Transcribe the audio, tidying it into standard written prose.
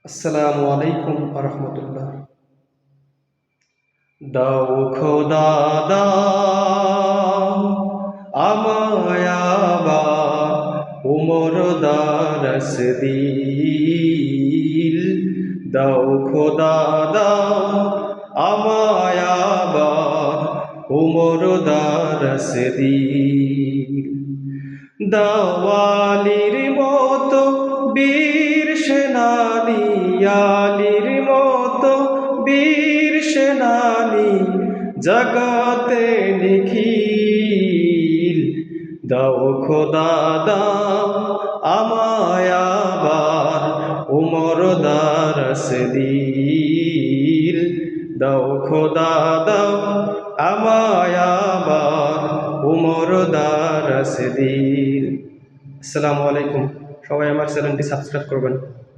আসসালামু আলাইকুম রহমতুল্লাহ। দাও খোদা দাও আমায় আবার উমর দারস দিল। দাও খোদা দাও আমায় আবার উমর দারস দিল। দাওয়ালির মতো বীর সেনানী, আলীর মতো বীর সেনানী জগতে নিখিল। দাও খোদা দাও আমায় আবার উমর দারস দিল। দাও খোদা দাও আমায় আবার উমর দারস দিল। আসসালামু আলাইকুম। সবাই আমার চ্যানেলটি সাবস্ক্রাইব করবেন।